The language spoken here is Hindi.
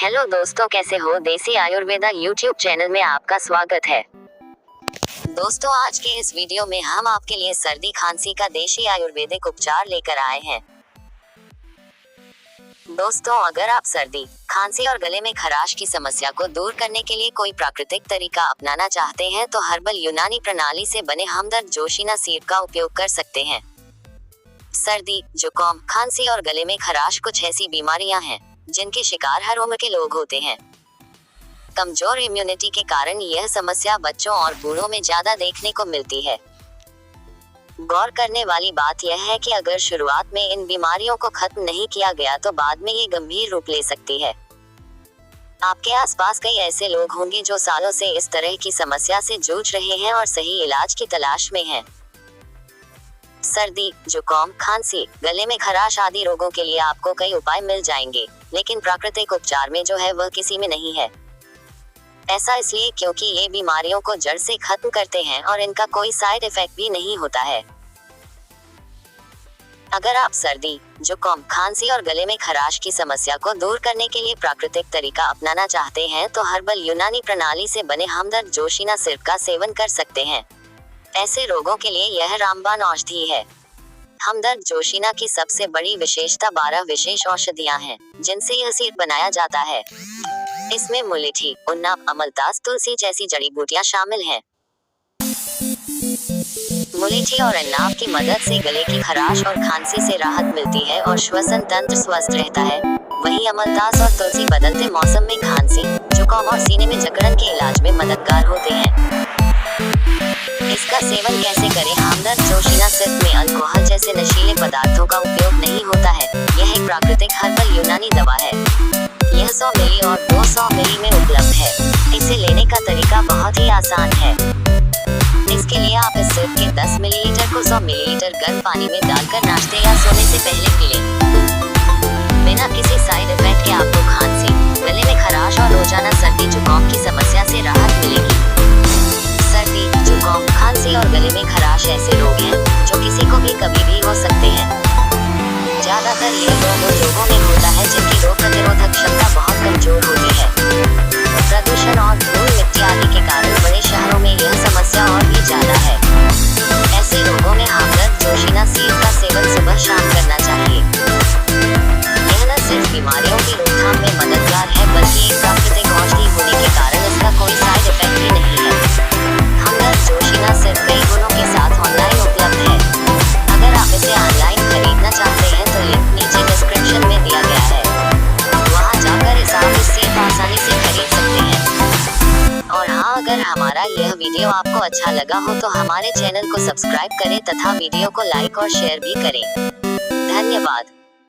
हेलो दोस्तों, कैसे हो। देसी आयुर्वेदा यूट्यूब चैनल में आपका स्वागत है। दोस्तों, आज के इस वीडियो में हम आपके लिए सर्दी खांसी का देशी आयुर्वेदिक उपचार लेकर आए हैं। दोस्तों, अगर आप सर्दी खांसी और गले में खराश की समस्या को दूर करने के लिए कोई प्राकृतिक तरीका अपनाना चाहते हैं तो हर्बल यूनानी प्रणाली से बने हमदर्द जोशीना सीड का उपयोग कर सकते हैं। सर्दी, जुकाम, खांसी और गले में खराश कुछ ऐसी बीमारियां हैं जिनके शिकार हर उम्र के लोग होते हैं। कमजोर इम्यूनिटी के कारण यह समस्या बच्चों और बूढ़ों में ज्यादा देखने को मिलती है। गौर करने वाली बात यह है कि अगर शुरुआत में इन बीमारियों को खत्म नहीं किया गया तो बाद में ये गंभीर रूप ले सकती है। आपके आसपास कई ऐसे लोग होंगे जो सालों से इस तरह की समस्या से जूझ रहे हैं और सही इलाज की तलाश में हैं। सर्दी, जुकाम, खांसी, गले में खराश आदि रोगों के लिए आपको कई उपाय मिल जाएंगे, लेकिन प्राकृतिक उपचार में जो है वह किसी में नहीं है। ऐसा इसलिए क्योंकि ये बीमारियों को जड़ से खत्म करते हैं और इनका कोई साइड इफेक्ट भी नहीं होता है। अगर आप सर्दी, जुकाम, खांसी और गले में खराश की समस्या को दूर करने के लिए प्राकृतिक तरीका अपनाना चाहते हैं तो हर्बल यूनानी प्रणाली से बने हमदर्द जोशीना सिरप का सेवन कर सकते हैं। ऐसे रोगों के लिए यह रामबाण औषधि है। हमदर्द जोशीना की सबसे बड़ी विशेषता 12 विशेष औषधियां हैं जिनसे यह सिरप बनाया जाता है। इसमें मुलेठी, उन्ना, अमलतास, तुलसी जैसी जड़ी बूटियां शामिल हैं। मुलेठी और अन्नाब की मदद से गले की खराश और खांसी से राहत मिलती है और श्वसन तंत्र स्वस्थ रहता है। वहीं अमलतास और तुलसी बदलते मौसम में खांसी, जुकाम और सीने में जकड़न के इलाज में मददगार होते हैं। इसका सेवन कैसे करें। हमदर्द जोशीना सिरप में अल्कोहल जैसे नशीले पदार्थों का उपयोग नहीं होता है। यह एक प्राकृतिक हर्बल यूनानी दवा है। यह 100 मिली और 200 मिली में उपलब्ध है। इसे लेने का तरीका बहुत ही आसान है। इसके लिए आप इस सिरप के 10 मिलीलीटर को 100 मिलीलीटर गर्म पानी में डालकर नाश्ते या सोने से पहले पी लें। बिना किसी साइड इफेक्ट के आपको खांसी, गले में खराश और रोजाना सर्दी जुकाम की समस्या से राहत मिलेगी। सर्दी, जुकाम, खांसी और गले में खराश ऐसे रोग हैं जो किसी को भी कभी भी हो सकते हैं। ज्यादातर ये रोग उन लोगों में होता है जिनकी रोग प्रतिरोधक क्षमता बहुत कमजोर होती है। प्रदूषण और धूल मिट्टी आदि के कारण बड़े शहरों में यह समस्या और भी ज्यादा है। ऐसे लोगों में हमदर्द जोशीना सीड का सेवन सुबह शाम करना चाहिए। यह न सिर्फ बीमारियों की रोकथाम में मददगार है बल्कि एक प्राकृतिक औषधि होने के कारण इसका कोई साइड इफेक्ट भी नहीं है। हमदर्द जोशीना सिर्फ कई गुणों के साथ ऑनलाइन उपलब्ध है। अगर आप इसे ऑनलाइन खरीदना चाहते हैं तो लिंक नीचे डिस्क्रिप्शन में दिया गया है। वहां जाकर आप इसे आसानी से खरीद सकते हैं। और हाँ, अगर हमारा यह वीडियो आपको अच्छा लगा हो तो हमारे चैनल को सब्सक्राइब करें तथा वीडियो को लाइक और शेयर भी करें। धन्यवाद।